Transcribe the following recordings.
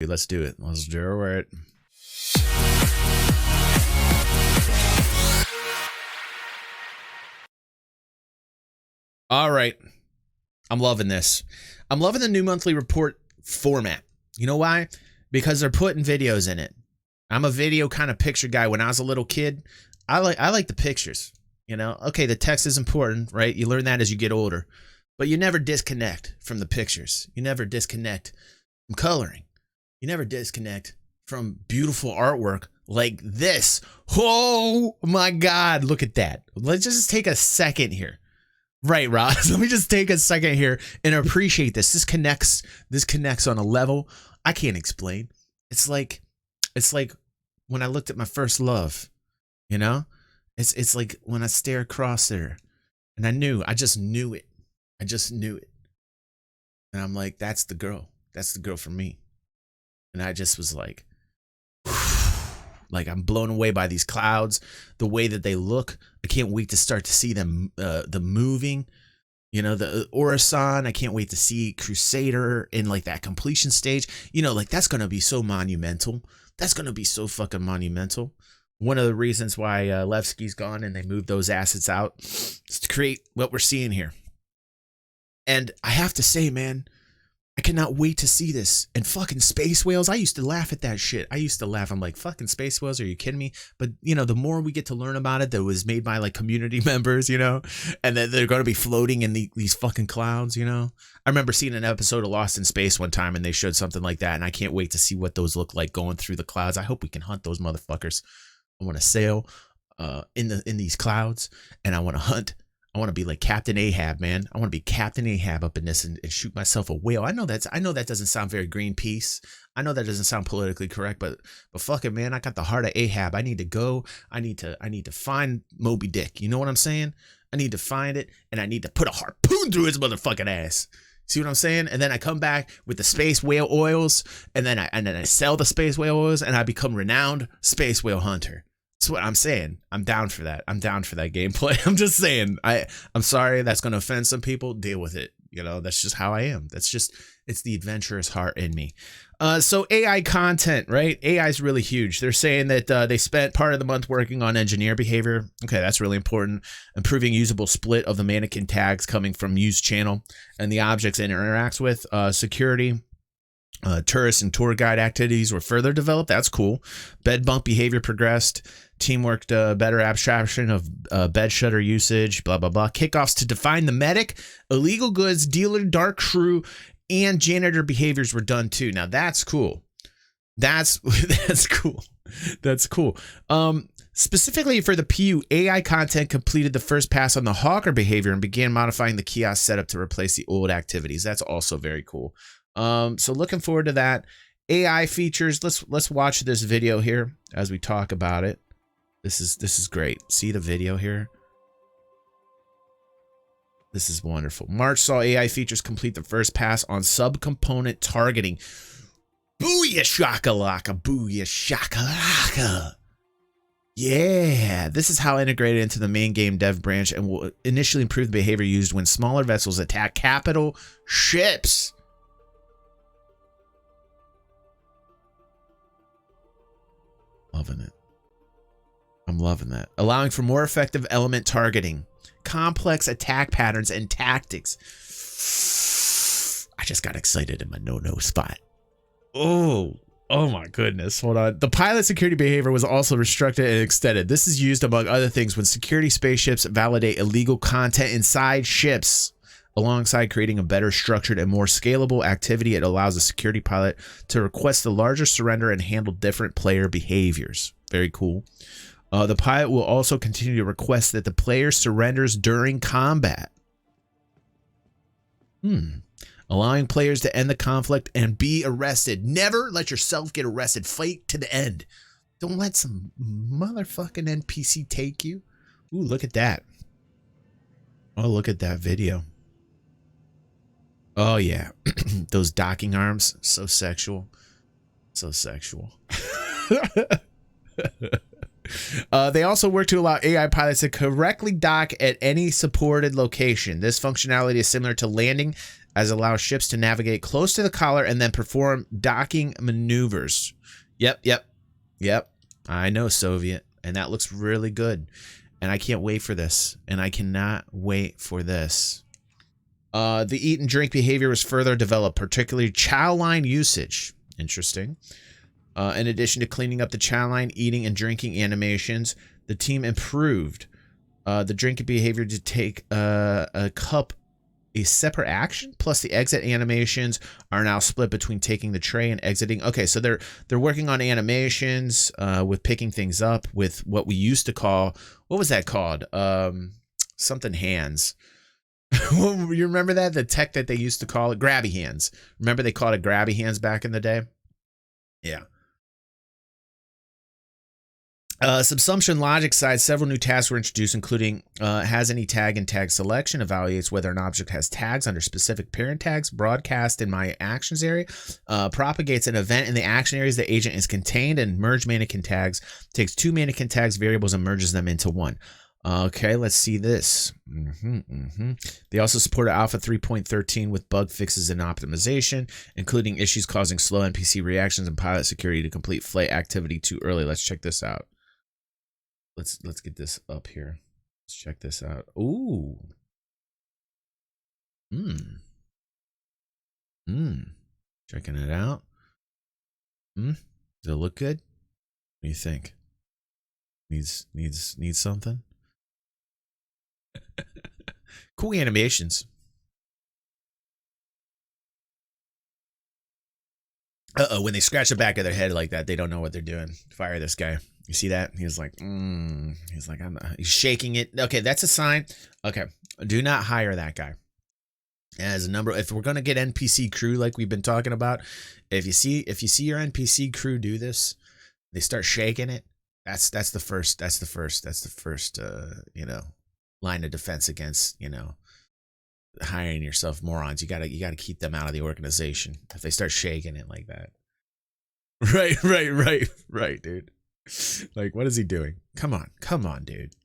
Let's do it. Let's do it. All right. I'm loving this. I'm loving the new monthly report format. You know why? Because they're putting videos in it. I'm a video kind of picture guy. When I was a little kid, I like the pictures. You know, okay, the text is important, right? You learn that as you get older, but you never disconnect from the pictures. You never disconnect from coloring. You never disconnect from beautiful artwork like this. Oh my God, look at that. Let's just take a second here. Right, Ross. Let me just take a second here and appreciate this. This connects on a level I can't explain. It's like when I looked at my first love, you know? It's like when I stare across there and I just knew it. And I'm like, that's the girl for me. And I just was like I'm blown away by these clouds, the way that they look. I can't wait to start to see them, the moving, you know, the Orison. I can't wait to see Crusader in like that completion stage. You know, like that's going to be so monumental. That's going to be so fucking monumental. One of the reasons why Levski's gone and they moved those assets out is to create what we're seeing here. And I have to say, man, I cannot wait to see this. And fucking space whales, I used to laugh at that shit. I'm like, fucking space whales, are you kidding me? But, you know, the more we get to learn about it, that was made by like community members, you know, and then they're going to be floating in these fucking clouds, you know. I remember seeing an episode of Lost in Space one time and they showed something like that. And I can't wait to see what those look like going through the clouds. I hope we can hunt those motherfuckers. I want to sail in these clouds, and I want to hunt. I want to be like Captain Ahab, man. I want to be Captain Ahab up in this and shoot myself a whale. I know that doesn't sound very Greenpeace. I know that doesn't sound politically correct, but fuck it, man. I got the heart of Ahab. I need to go. I need to find Moby Dick. You know what I'm saying? I need to find it, and I need to put a harpoon through his motherfucking ass. See what I'm saying? And then I come back with the space whale oils, and then I sell the space whale oils, and I become renowned space whale hunter. That's what I'm saying. I'm down for that. I'm down for that gameplay. I'm just saying. I'm sorry that's going to offend some people. Deal with it. You know, that's just how I am. It's the adventurous heart in me. So AI content, right? AI is really huge. They're saying that they spent part of the month working on engineer behavior. Okay, that's really important. Improving usable split of the mannequin tags coming from used channel and the objects it interacts with. Security. Tourist and tour guide activities were further developed. That's cool. Bed bunk behavior progressed. Teamwork, better abstraction of bed shutter usage, blah, blah, blah. Kickoffs to define the medic, illegal goods, dealer, dark crew, and janitor behaviors were done too. Now that's cool. That's cool. That's cool. Specifically for the PU, AI content completed the first pass on the hawker behavior and began modifying the kiosk setup to replace the old activities. That's also very cool. So looking forward to that. AI features. Let's watch this video here as we talk about it. This is great. See the video here. This is wonderful. March saw AI features complete the first pass on subcomponent targeting. Booyah shakalaka, booyah shakalaka. Yeah, this is how integrated into the main game dev branch and will initially improve the behavior used when smaller vessels attack capital ships. Loving it. I'm loving that. Allowing for more effective element targeting, complex attack patterns, and tactics. I just got excited in my no-no spot. Oh my goodness. Hold on. The pilot security behavior was also restricted and extended. This is used, among other things, when security spaceships validate illegal content inside ships. Alongside creating a better structured and more scalable activity, it allows the security pilot to request a larger surrender and handle different player behaviors. Very cool. The pilot will also continue to request that the player surrenders during combat. Allowing players to end the conflict and be arrested. Never let yourself get arrested. Fight to the end. Don't let some motherfucking NPC take you. Ooh, look at that. Oh, look at that video. Oh, yeah. Those docking arms. So sexual. So sexual. They also work to allow AI pilots to correctly dock at any supported location. This functionality is similar to landing as it allows ships to navigate close to the collar and then perform docking maneuvers. Yep. I know, Soviet, and that looks really good. And I can't wait for this. And I cannot wait for this. The eat and drink behavior was further developed, particularly chow line usage. Interesting. In addition to cleaning up the chow line, eating and drinking animations, the team improved the drinking behavior to take a cup a separate action, plus the exit animations are now split between taking the tray and exiting. Okay, so they're working on animations with picking things up with what we used to call, what was that called? Something hands. You remember that? The tech that they used to call it? Grabby hands. Remember they called it grabby hands back in the day? Yeah. Subsumption logic side, several new tasks were introduced, including has any tag and tag selection, evaluates whether an object has tags under specific parent tags, broadcast in my actions area, propagates an event in the action areas the agent is contained, and merge mannequin tags, takes two mannequin tags variables and merges them into one. Okay, let's see this. They also supported Alpha 3.13 with bug fixes and optimization, including issues causing slow NPC reactions and pilot security to complete flight activity too early. Let's check this out. Let's get this up here. Let's check this out. Ooh. Checking it out. Does it look good? What do you think? Needs something? Cool animations. When they scratch the back of their head like that, they don't know what they're doing. Fire this guy. You see that? He's like, he's shaking it. Okay, that's a sign. Okay, do not hire that guy. As a number, if we're gonna get NPC crew like we've been talking about, if you see your NPC crew do this, they start shaking it. That's the first line of defense against hiring yourself morons. You gotta keep them out of the organization if they start shaking it like that. Right, dude. Like, what is he doing? Come on, dude.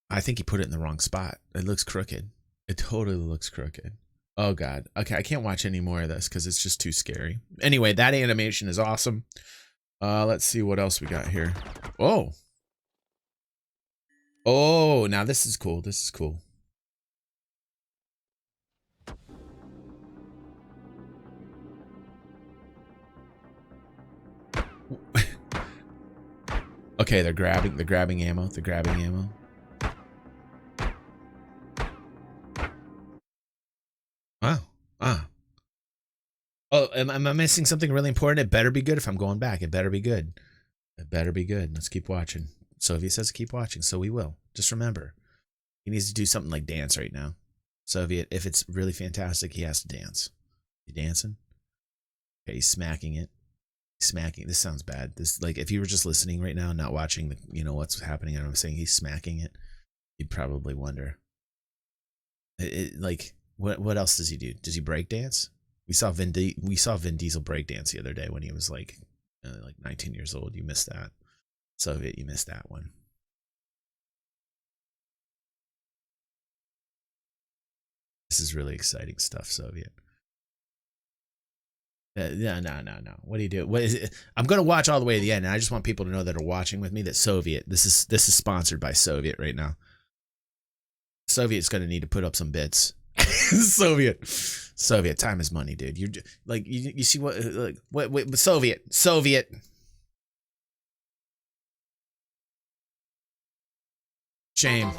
I think he put it in the wrong spot. It looks crooked. It totally looks crooked. Oh God. Okay, I can't watch any more of this because it's just too scary. Anyway, that animation is awesome. Let's see what else we got here. Oh, now this is cool. This is cool. Okay, they're grabbing ammo. Wow. Oh, am I missing something really important? It better be good if I'm going back. It better be good. Let's keep watching. Soviet says keep watching, so we will. Just remember, he needs to do something like dance right now. Soviet, if it's really fantastic, he has to dance. You dancing? Okay, he's smacking it. Smacking. This sounds bad. This, like, if you were just listening right now, not watching the, what's happening, and I'm saying he's smacking it, you'd probably wonder. Like, what else does he do? Does he break dance? We saw Vin Diesel break dance the other day when he was like 19 years old. You missed that. Soviet, you missed that one. This is really exciting stuff, Soviet. No. What do you do? What is it? I'm gonna watch all the way to the end, and I just want people to know that are watching with me that Soviet. This is sponsored by Soviet right now. Soviet's gonna need to put up some bits. Soviet, time is money, dude. You're like you see what Soviet. Shame.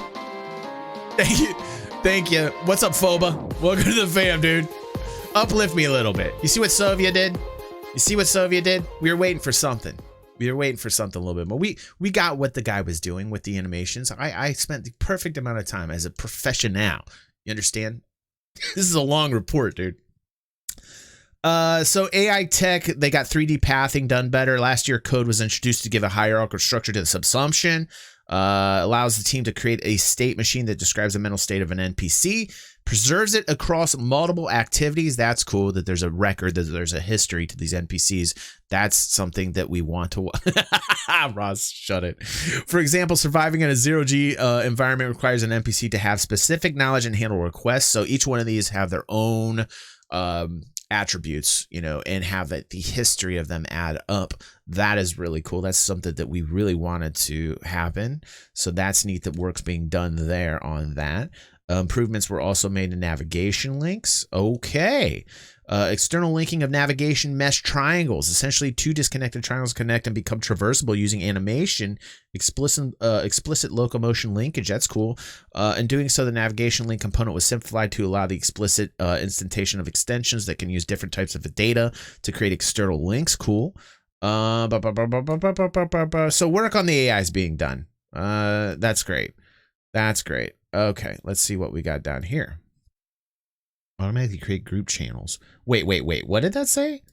Thank you. What's up, Phoba? Welcome to the fam, dude. Uplift me a little bit. You see what Soviet did? We were waiting for something. A little bit more. We got what the guy was doing with the animations. I spent the perfect amount of time as a professional. You understand? This is a long report, dude. So AI tech, they got 3D pathing done better. Last year, code was introduced to give a hierarchical structure to the subsumption. Allows the team to create a state machine that describes the mental state of an NPC. Preserves it across multiple activities. That's cool that there's a record, that there's a history to these NPCs. That's something that we want to Ross, shut it. For example, surviving in a 0G environment requires an NPC to have specific knowledge and handle requests. So each one of these have their own attributes, you know, and have the history of them add up. That is really cool. That's something that we really wanted to happen. So that's neat that work's being done there on that. Improvements were also made to navigation links. Okay. External linking of navigation mesh triangles. Essentially, two disconnected triangles connect and become traversable using animation. Explicit locomotion linkage. That's cool. In doing so, the navigation link component was simplified to allow the explicit instantiation of extensions that can use different types of data to create external links. Cool. So work on the AI is being done. That's great. That's great. Okay, let's see what we got down here. Automatically create group channels. Wait. What did that say?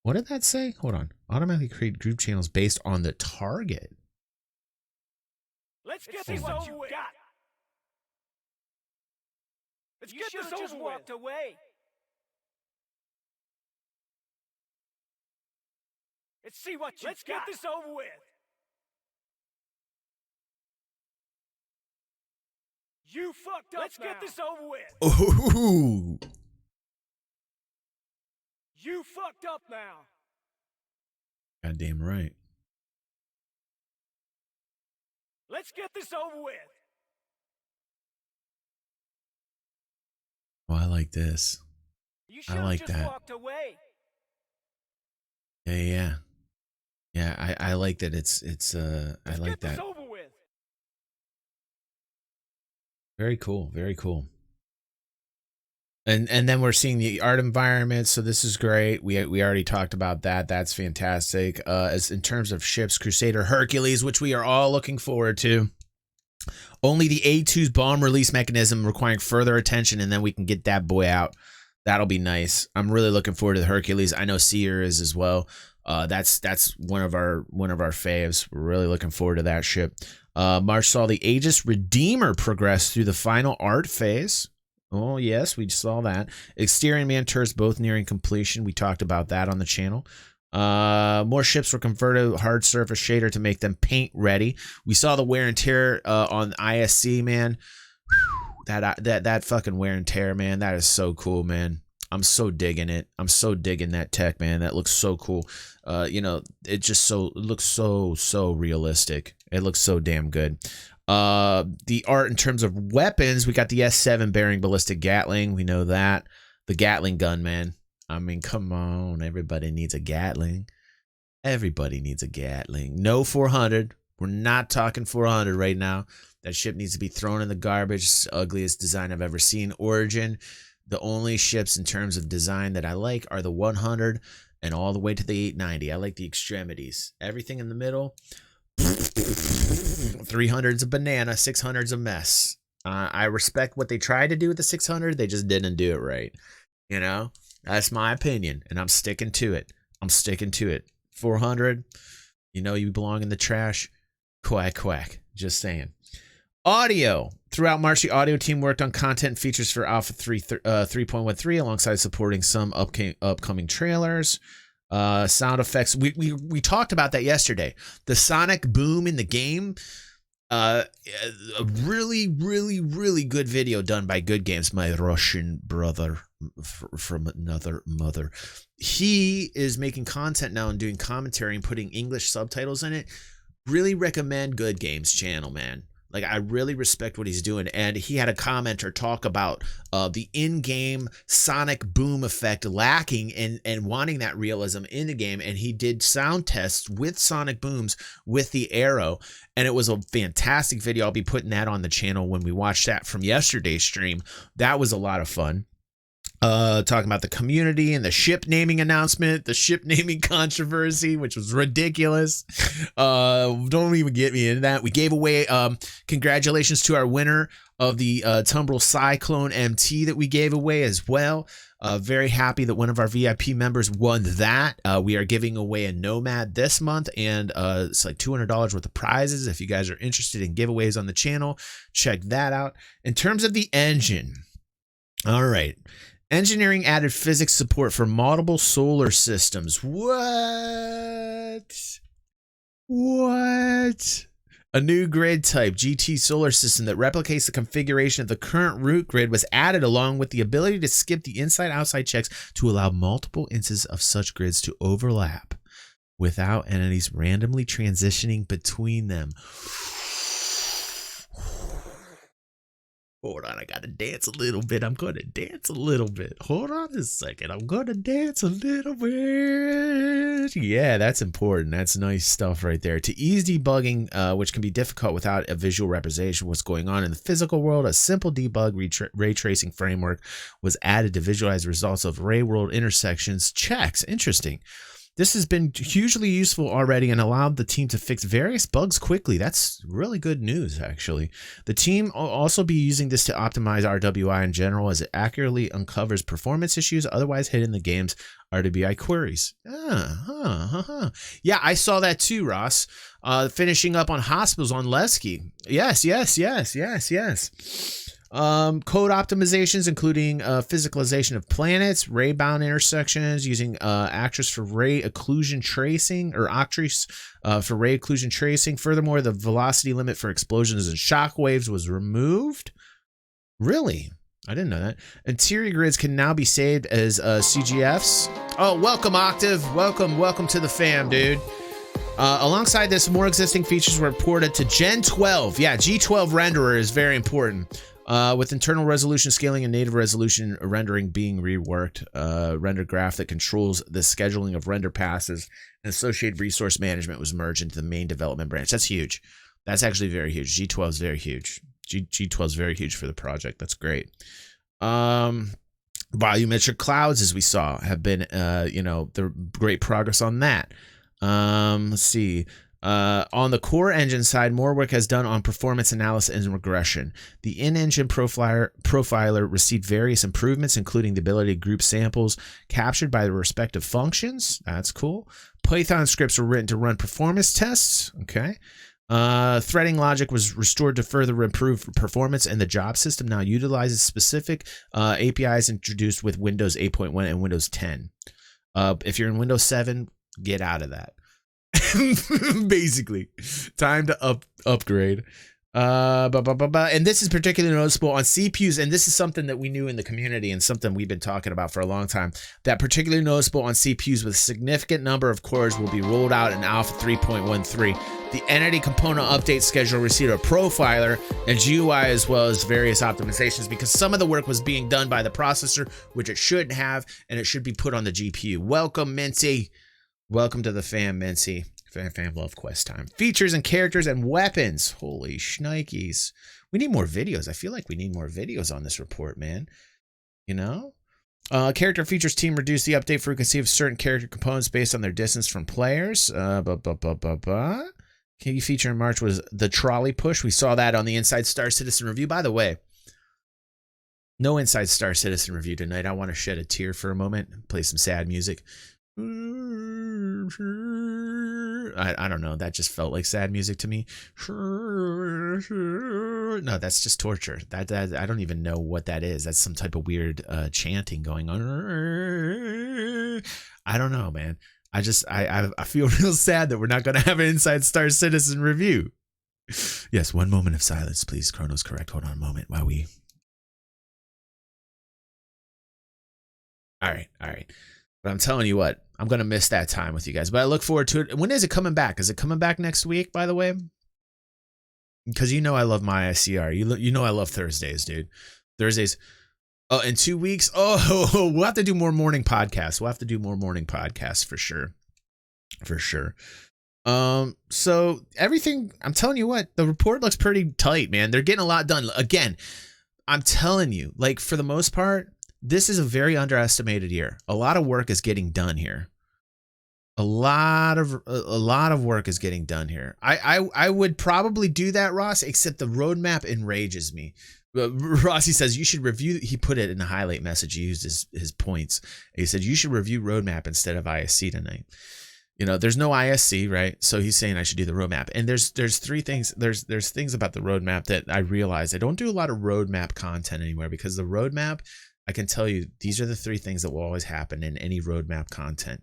What did that say? Hold on. Automatically create group channels based on the target. Let's get this over with. Let's get this over with. Away. Let's see what you Let's got. Get this over with. You fucked up. Let's get this over with. Ooh. You fucked up now. Goddamn right. Let's get this over with. Oh, I like this. You I like just that. Walked away. Yeah. I like that. It's I like that. Over with. Very cool. Very cool. And then we're seeing the art environment, so this is great. We already talked about that. That's fantastic. As in terms of ships, Crusader, Hercules, which we are all looking forward to. Only the A2's bomb release mechanism requiring further attention, and then we can get that boy out. That'll be nice. I'm really looking forward to the Hercules. I know Seer is as well. That's one of our faves. We're really looking forward to that ship. March saw the Aegis Redeemer progress through the final art phase. Oh, yes, we saw that. Exterior and man turrets both nearing completion. We talked about that on the channel. More ships were converted to hard surface shader to make them paint ready. We saw the wear and tear on ISC, man. That fucking wear and tear, man. That is so cool, man. I'm so digging it. I'm so digging that tech, man. That looks so cool. You know, it looks so realistic. It looks so damn good. The art in terms of weapons, we got the S7 bearing ballistic Gatling. We know that. The Gatling gun, man. I mean, come on. Everybody needs a Gatling. Everybody needs a Gatling. No 400. We're not talking 400 right now. That ship needs to be thrown in the garbage. It's the ugliest design I've ever seen. Origin. The only ships in terms of design that I like are the 100 and all the way to the 890. I like the extremities. Everything in the middle. 300's a banana, 600's a mess. I respect what they tried to do with the 600. They just didn't do it right. You know, that's my opinion, and I'm sticking to it. 400, you know, you belong in the trash. Quack, quack. Just saying. Audio. Throughout March, the audio team worked on content and features for Alpha 3.13 alongside supporting some upcoming trailers. Sound effects. We talked about that yesterday. The sonic boom in the game. A really good video done by Good Games, my Russian brother from another mother. He is making content now and doing commentary and putting English subtitles in it. Really recommend Good Games channel, man. Like, I really respect what he's doing. And he had a commenter talk about the in-game sonic boom effect lacking and wanting that realism in the game. And he did sound tests with sonic booms with the Arrow. And it was a fantastic video. I'll be putting that on the channel when we watch that from yesterday's stream. That was a lot of fun. Talking about the community and the ship naming announcement, the ship naming controversy, which was ridiculous. Don't even get me into that. We gave away congratulations to our winner of the Tumbrel Cyclone MT that we gave away as well. Very happy that one of our VIP members won that. We are giving away a Nomad this month, and it's like $200 worth of prizes. If you guys are interested in giveaways on the channel, check that out. In terms of the engine, All right. Engineering added physics support for multiple solar systems. What? What? A new grid type, GT solar system that replicates the configuration of the current root grid was added along with the ability to skip the inside-outside checks to allow multiple instances of such grids to overlap without entities randomly transitioning between them. Hold on, I gotta dance a little bit. I'm gonna dance a little bit. Hold on a second. I'm gonna dance a little bit. Yeah, that's important. That's nice stuff right there. To ease debugging, which can be difficult without a visual representation of what's going on in the physical world, a simple debug ray tracing framework was added to visualize results of ray world intersections checks. Interesting. This has been hugely useful already and allowed the team to fix various bugs quickly. That's really good news, actually. The team will also be using this to optimize RWI in general as it accurately uncovers performance issues otherwise hidden in the game's RWI queries. Yeah, I saw that too, Ross. Finishing up on hospitals on Lesky. Yes. Code optimizations, including physicalization of planets, ray-bound intersections, using Actress for ray occlusion tracing, or Octress for ray occlusion tracing. Furthermore, the velocity limit for explosions and shockwaves was removed. Really? I didn't know that. Interior grids can now be saved as CGFs. Oh, welcome, Octave. Welcome to the fam, dude. Alongside this, more existing features were ported to Gen 12. Yeah, G12 renderer is very important. With internal resolution scaling and native resolution rendering being reworked, render graph that controls the scheduling of render passes and associated resource management was merged into the main development branch. That's huge. That's actually very huge. G12 is very huge. G12 is very huge for the project. That's great. Volumetric clouds, as we saw, have been, the great progress on that. Let's see. On the core engine side, more work has done on performance analysis and regression. The in-engine profiler received various improvements, including the ability to group samples captured by the respective functions. That's cool. Python scripts were written to run performance tests. Okay. Threading logic was restored to further improve performance, and the job system now utilizes specific APIs introduced with Windows 8.1 and Windows 10. If you're in Windows 7, get out of that. Basically, time to upgrade. And this is particularly noticeable on CPUs, and this is something that we knew in the community and something we've been talking about for a long time. That particularly noticeable on CPUs with a significant number of cores will be rolled out in Alpha 3.13. The entity component update schedule received a profiler and GUI as well as various optimizations because some of the work was being done by the processor, which it shouldn't have, and it should be put on the GPU. Welcome, Mincy. Welcome to the fam, Mincy. Fam love quest time. Features and characters and weapons. Holy shnikes. We need more videos. I feel like we need more videos on this report, man. You know? Character features team reduced the update frequency of certain character components based on their distance from players. Key feature in March was the trolley push. We saw that on the Inside Star Citizen review. By the way, no Inside Star Citizen review tonight. I want to shed a tear for a moment. Play some sad music. I don't know. That just felt like sad music to me. No, that's just torture. That I don't even know what that is. That's some type of weird chanting going on. I don't know, man. I feel real sad that we're not going to have an Inside Star Citizen review. Yes, one moment of silence, please. Chrono's correct. Hold on a moment while we. All right. But I'm telling you what, I'm going to miss that time with you guys. But I look forward to it. When is it coming back? Is it coming back next week, by the way? Because you know I love my ICR. You know I love Thursdays, dude. Thursdays. Oh, in 2 weeks? Oh, we'll have to do more morning podcasts. For sure. For sure. So everything, I'm telling you what, the report looks pretty tight, man. They're getting a lot done. Again, I'm telling you, like, for the most part, this is a very underestimated year. A lot of work is getting done here. A lot of work is getting done here. I would probably do that, Ross, except the roadmap enrages me. Rossi says you should review. He put it in a highlight message. He used his points. He said you should review roadmap instead of ISC tonight. You know, there's no ISC, right? So he's saying I should do the roadmap. And there's three things. There's things about the roadmap that I realize I don't do a lot of roadmap content anymore because the roadmap I can tell you these are the three things that will always happen in any roadmap content.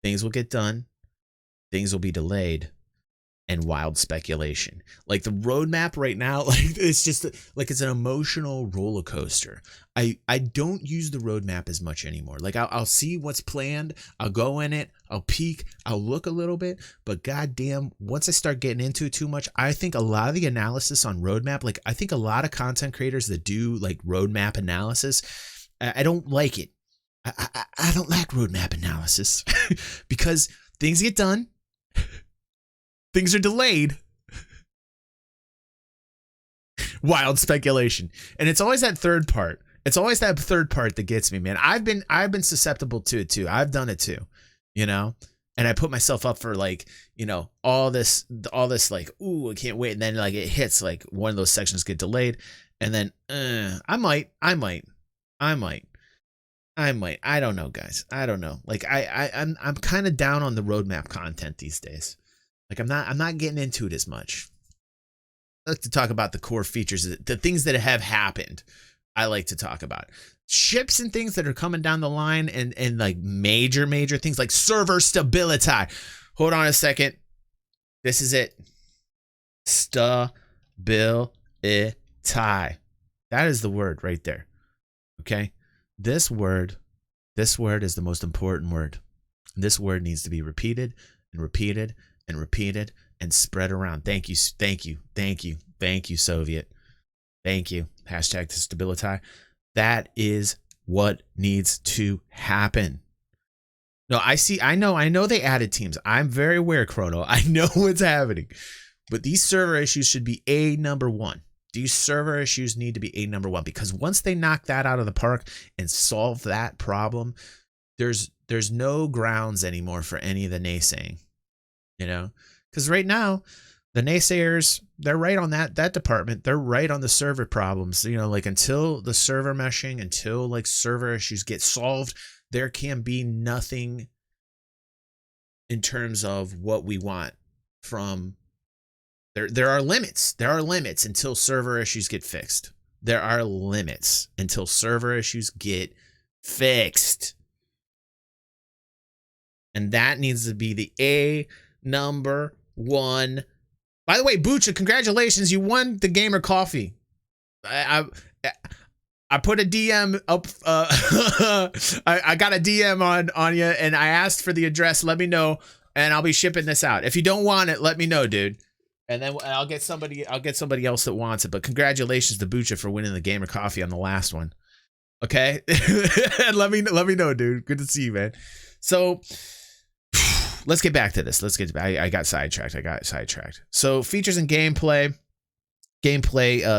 Things will get done, things will be delayed, and wild speculation. Like the roadmap right now, like it's just like it's an emotional roller coaster. I don't use the roadmap as much anymore. Like I'll see what's planned, I'll go in it, I'll peek, I'll look a little bit, but goddamn, once I start getting into it too much, I think a lot of the analysis on roadmap, like I think a lot of content creators that do like roadmap analysis, I don't like it. I don't like roadmap analysis because things get done. Things are delayed. Wild speculation. And it's always that third part. It's always that third part that gets me, man. I've been susceptible to it too. I've done it too, you know? And I put myself up for like, you know, all this like, ooh, I can't wait. And then like it hits like one of those sections get delayed. And then I might. I don't know, guys. I don't know. Like I'm kind of down on the roadmap content these days. Like I'm not getting into it as much. I like to talk about the core features, the things that have happened. I like to talk about ships and things that are coming down the line, and like major things like server stability. Hold on a second. This is it. Stability. That is the word right there. Okay. This word is the most important word. This word needs to be repeated and repeated and repeated and spread around. Thank you, Soviet. Thank you. Hashtag to stability. That is what needs to happen. No, I know they added teams. I'm very aware, Chrono. I know what's happening. But these server issues should be number one. These server issues need to be number one, because once they knock that out of the park and solve that problem, there's no grounds anymore for any of the naysaying. You know, because right now the naysayers, they're right on that department. They're right on the server problems. You know, like until the server meshing, until like server issues get solved, there can be nothing in terms of what we want from there. There are limits. There are limits until server issues get fixed. There are limits until server issues get fixed. And that needs to be the number one. By the way, Bucha, congratulations. You won the gamer coffee. I put a DM up. I got a DM on you, and I asked for the address. Let me know, and I'll be shipping this out. If you don't want it, let me know, dude. And then I'll get somebody else that wants it. But congratulations to Bucha for winning the gamer coffee on the last one. Okay, and let me know, dude. Good to see you, man. So let's get back to this. I got sidetracked. So features and gameplay.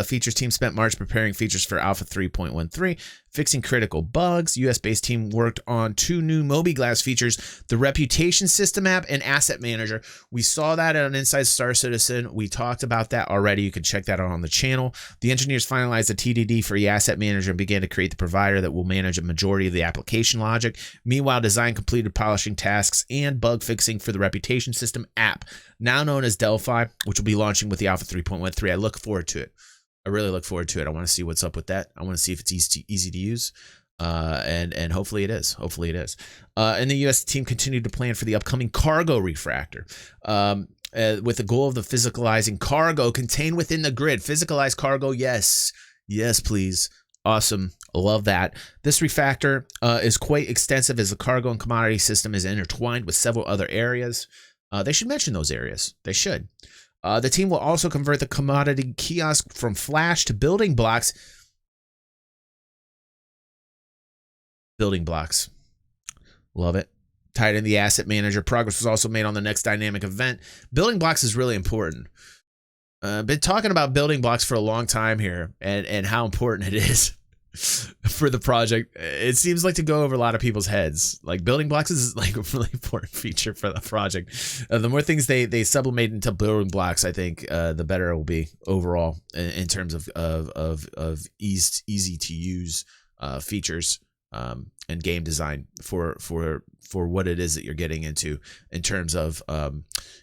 Features team spent March preparing features for Alpha 3.13, fixing critical bugs. US-based team worked on 2 new mobiGlas features, the Reputation System app and Asset Manager. We saw that on Inside Star Citizen. We talked about that already. You can check that out on the channel. The engineers finalized the TDD for the Asset Manager and began to create the provider that will manage a majority of the application logic. Meanwhile, design completed polishing tasks and bug fixing for the Reputation System app, now known as Delphi, which will be launching with the Alpha 3.13. I look forward to it. I really look forward to it. I want to see what's up with that. I want to see if it's easy to use. And hopefully it is. And the US team continued to plan for the upcoming cargo refractor. With the goal of the physicalizing cargo contained within the grid. Physicalized cargo, yes. Yes, please. Awesome. Love that. This refactor is quite extensive, as the cargo and commodity system is intertwined with several other areas. They should mention those areas. They should. The team will also convert the commodity kiosk from Flash to building blocks. Love it. Tied in the Asset Manager. Progress was also made on the next dynamic event. Building blocks is really important. Been talking about building blocks for a long time here, and how important it is for the project. It seems like to go over a lot of people's heads. Like building blocks is like a really important feature for the project. The more things they sublimate into building blocks, I think the better it will be overall in terms of easy to use features and game design for what it is that you're getting into in terms of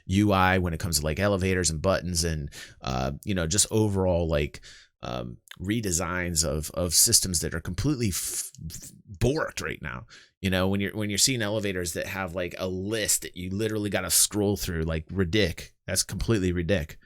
UI when it comes to like elevators and buttons and just overall like redesigns of systems that are completely borked right now. You know, when you're seeing elevators that have like a list that you literally got to scroll through, like ridic. That's completely ridic.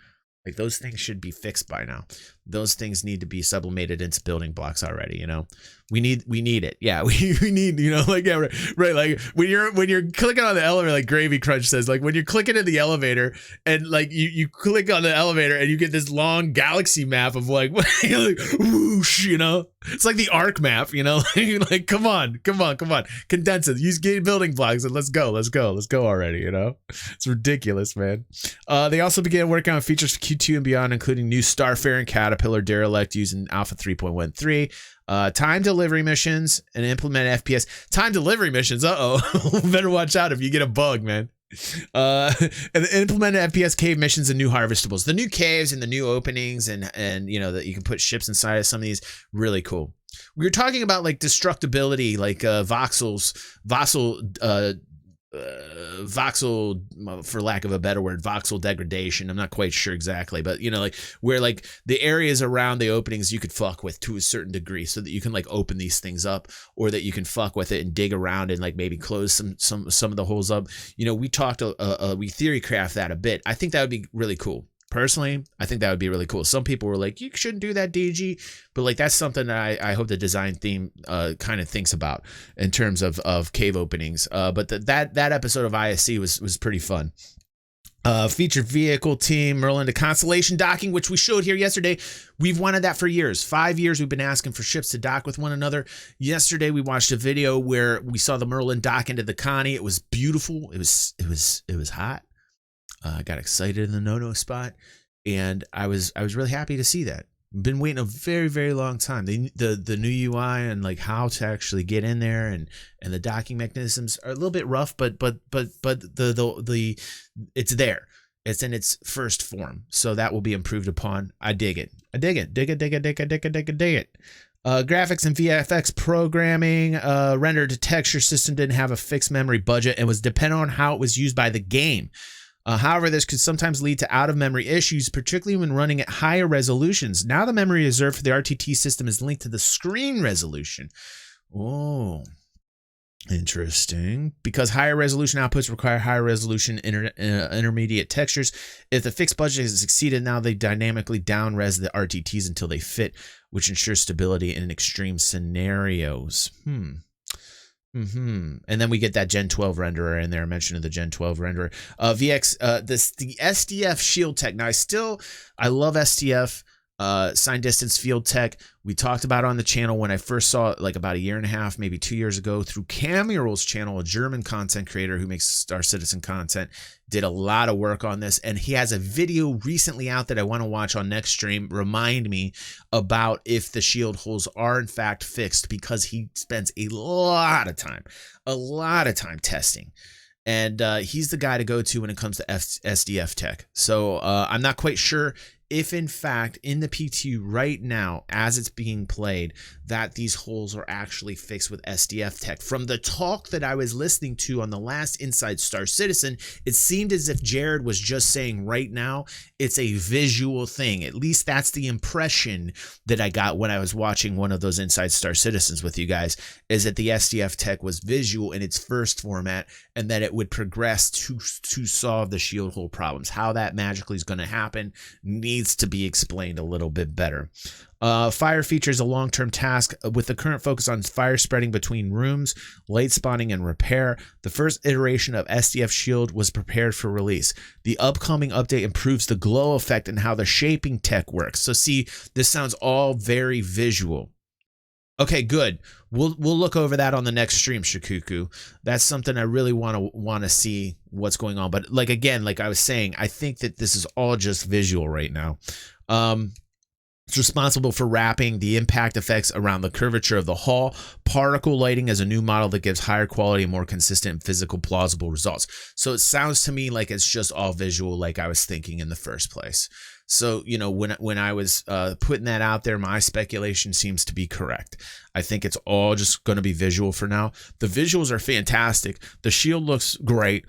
Like those things should be fixed by now. Those things need to be sublimated into building blocks already. You know, we need it. Yeah, we need, you know, like, yeah, right. Like when you're clicking on the elevator, like Gravy Crunch says, like when you're clicking in the elevator and like you click on the elevator and you get this long galaxy map of like, like whoosh, you know, it's like the arc map, you know, like come on, condense it, use building blocks and let's go already. You know, it's ridiculous, man. They also began working on features for Q2 and beyond, including new Starfarer and Caterpillar Derelict using Alpha 3.13. Time delivery missions and implement FPS. Time delivery missions. Better watch out if you get a bug, man. And implement FPS cave missions and new harvestables. The new caves and the new openings and you know that you can put ships inside of some of these. Really cool. We were talking about like destructibility, like voxel, for lack of a better word, voxel degradation. I'm not quite sure exactly, but you know, like where like the areas around the openings you could fuck with to a certain degree, so that you can like open these things up, or that you can fuck with it and dig around and like maybe close some of the holes up. You know, we talked, we theory craft that a bit. I think that would be really cool. Personally, I think that would be really cool. Some people were like, you shouldn't do that, DG. But like, that's something that I hope the design theme kind of thinks about in terms of cave openings. But that episode of ISC was pretty fun. Featured vehicle team, Merlin to Constellation docking, which we showed here yesterday. We've wanted that for years. 5 years we've been asking for ships to dock with one another. Yesterday we watched a video where we saw the Merlin dock into the Connie. It was beautiful. It was hot. I got excited in the no spot, and I was really happy to see that. Been waiting a very, very long time. The new UI and like how to actually get in there, and the docking mechanisms are a little bit rough, but the it's there. It's in its first form, so that will be improved upon. I dig it. Dig it. Graphics and VFX programming, render to texture system didn't have a fixed memory budget and was dependent on how it was used by the game. However, this could sometimes lead to out-of-memory issues, particularly when running at higher resolutions. Now the memory reserved for the RTT system is linked to the screen resolution. Oh, interesting. Because higher resolution outputs require higher resolution intermediate textures. If the fixed budget is exceeded, now they dynamically down-res the RTTs until they fit, which ensures stability in extreme scenarios. And then we get that Gen 12 renderer in there. I mentioned the Gen 12 renderer. The SDF Shield Tech. Now I love SDF, Sign Distance Field Tech. We talked about it on the channel when I first saw it, like about a year and a half, maybe 2 years ago, through Camural's channel, a German content creator who makes Star Citizen content. Did a lot of work on this, and he has a video recently out that I want to watch on next stream. Remind me about if the shield holes are in fact fixed, because he spends a lot of time testing. And he's the guy to go to when it comes to SDF tech. So I'm not quite sure if in fact in the PTU right now, as it's being played, that these holes are actually fixed with SDF tech. From the talk that I was listening to on the last Inside Star Citizen, it seemed as if Jared was just saying right now it's a visual thing. At least that's the impression that I got when I was watching one of those Inside Star Citizens with you guys, is that the SDF tech was visual in its first format, and that it would progress to solve the shield hole problems. How that magically is going to happen needs to be explained a little bit better. Fire features a long-term task with the current focus on fire spreading between rooms, light spawning, and repair. The first iteration of SDF Shield was prepared for release. The upcoming update improves the glow effect and how the shaping tech works. So see, this sounds all very visual. Okay, good. We'll look over that on the next stream, Shikuku. That's something I really want to see what's going on. But like again, like I was saying, I think that this is all just visual right now. It's responsible for wrapping the impact effects around the curvature of the hull. Particle lighting is a new model that gives higher quality, more consistent, physical, plausible results. So it sounds to me like it's just all visual, like I was thinking in the first place. So, you know, when I was putting that out there, my speculation seems to be correct. I think it's all just going to be visual for now. The visuals are fantastic. The shield looks great.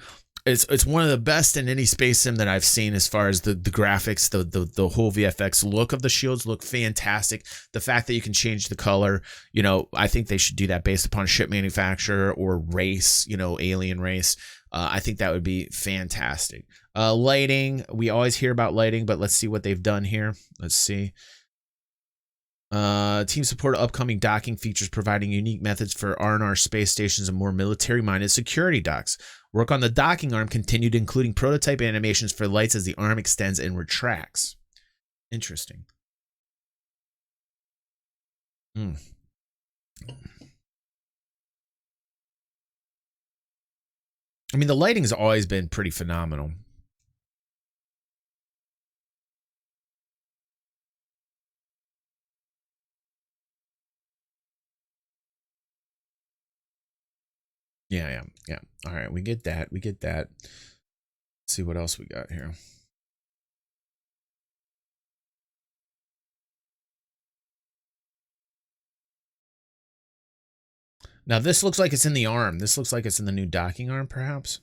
It's one of the best in any space sim that I've seen as far as the graphics, the whole VFX look of the shields look fantastic. The fact that you can change the color, you know, I think they should do that based upon ship manufacturer or race, you know, alien race. I think that would be fantastic. Lighting, we always hear about lighting, but let's see what they've done here. Let's see. Team support upcoming docking features, providing unique methods for R&R space stations and more military-minded security docks. Work on the docking arm continued, including prototype animations for lights as the arm extends and retracts. Interesting. I mean, the lighting's always been pretty phenomenal. Yeah. All right, we get that. Let's see what else we got here. Now, this looks like it's in the arm. This looks like it's in the new docking arm, perhaps.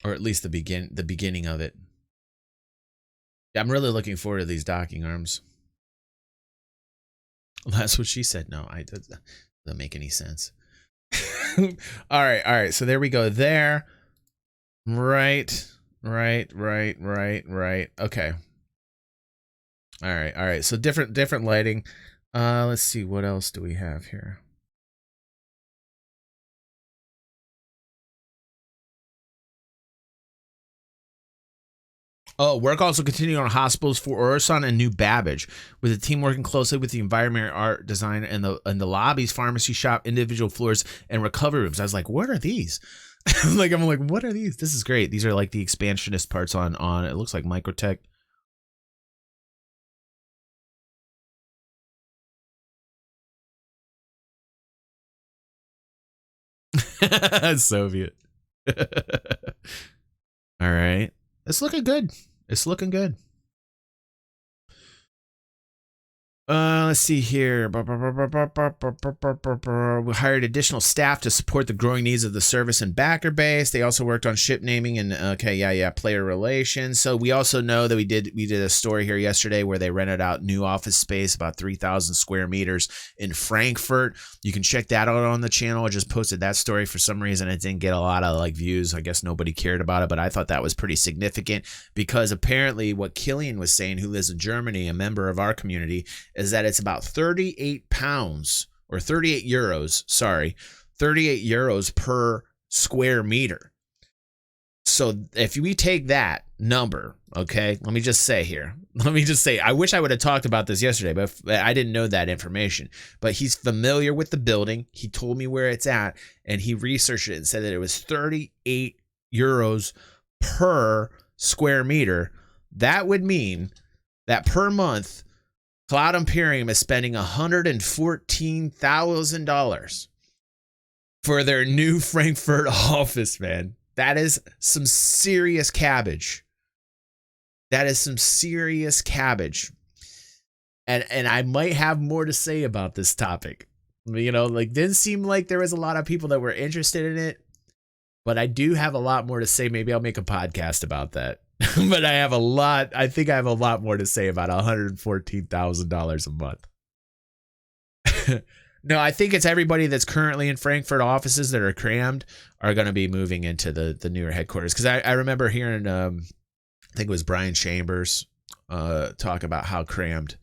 Or at least the beginning of it. I'm really looking forward to these docking arms. That's what she said. No, doesn't make any sense. All right. So there we go. There. Right. Okay. All right. So different lighting. Let's see, what else do we have here? Oh, work also continued on hospitals for Orison and New Babbage, with the team working closely with the environment, art, design, and the lobbies, pharmacy shop, individual floors, and recovery rooms. I was like, what are these? I'm like, what are these? This is great. These are like the expansionist parts on it looks like Microtech. Soviet. All right. It's looking good. Let's see here. We hired additional staff to support the growing needs of the service and backer base. They also worked on ship naming and player relations. So we also know that we did a story here yesterday where they rented out new office space, about 3,000 square meters in Frankfurt. You can check that out on the channel. I just posted that story. For some reason, it didn't get a lot of views. I guess nobody cared about it, but I thought that was pretty significant because apparently what Killian was saying, who lives in Germany, a member of our community, is that it's about 38 pounds or 38 euros per square meter. So if we take that number, okay, let me just say, I wish I would have talked about this yesterday, but I didn't know that information. But he's familiar with the building. He told me where it's at, and he researched it and said that it was 38 euros per square meter. That would mean that per month, Cloud Imperium is spending $114,000 for their new Frankfurt office, man. That is some serious cabbage. And I might have more to say about this topic. You know, didn't seem like there was a lot of people that were interested in it, but I do have a lot more to say. Maybe I'll make a podcast about that. But I think I have a lot more to say about $114,000 a month. No, I think it's everybody that's currently in Frankfurt offices that are crammed are going to be moving into the newer headquarters. Because I remember hearing, I think it was Brian Chambers talk about how crammed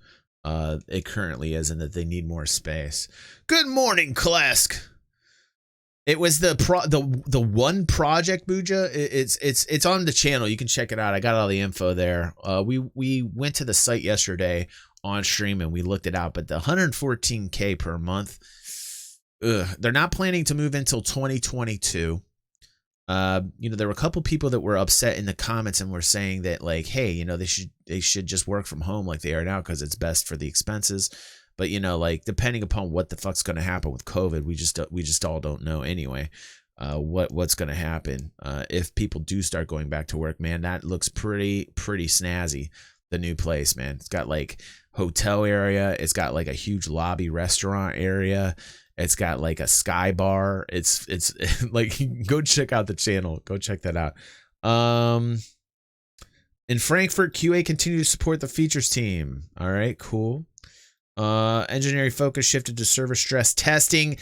it currently is and that they need more space. Good morning, Klesk. It was the one project, Booja. It's on the channel. You can check it out. I got all the info there. We went to the site yesterday on stream and we looked it out. But the $114K per month, they're not planning to move until 2022. There were a couple people that were upset in the comments and were saying that hey, they should just work from home like they are now because it's best for the expenses. But depending upon what the fuck's going to happen with COVID, we just all don't know anyway. What's going to happen if people do start going back to work, man? That looks pretty snazzy. The new place, man. It's got hotel area. It's got like a huge lobby restaurant area. It's got like a sky bar. It's like, go check out the channel. Go check that out. In Frankfurt, QA continued to support the features team. All right, cool. Engineering focus shifted to server stress testing.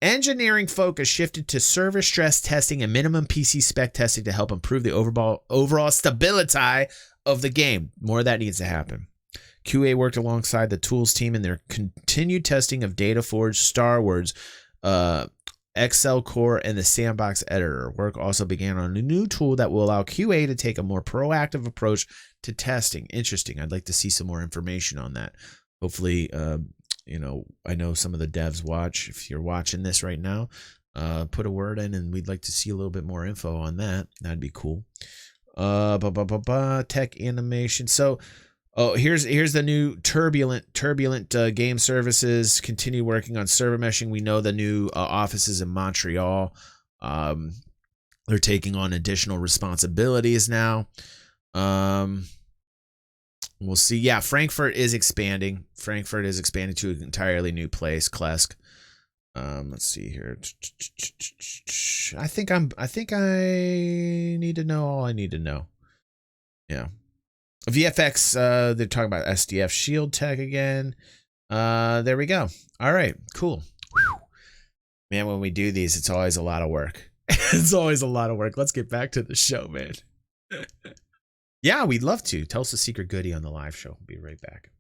Engineering focus shifted to server stress testing and minimum PC spec testing to help improve the overall stability of the game. More of that needs to happen. QA worked alongside the tools team in their continued testing of DataForge, Star Wars, Excel Core, and the Sandbox editor. Work also began on a new tool that will allow QA to take a more proactive approach to testing. Interesting. I'd like to see some more information on that. Hopefully, I know some of the devs watch. If you're watching this right now, put a word in, and we'd like to see a little bit more info on that. That'd be cool. Tech animation. So, here's the new turbulent game services. Continue working on server meshing. We know the new offices in Montreal. They're taking on additional responsibilities now. We'll see. Yeah, Frankfurt is expanding. Frankfurt is expanding to an entirely new place, Klesk. Let's see here. I think I need to know all I need to know. Yeah. VFX, they're talking about SDF Shield Tech again. There we go. All right, cool. Whew. Man, when we do these, it's always a lot of work. It's always a lot of work. Let's get back to the show, man. Yeah, we'd love to. Tell us a secret goodie on the live show. We'll be right back.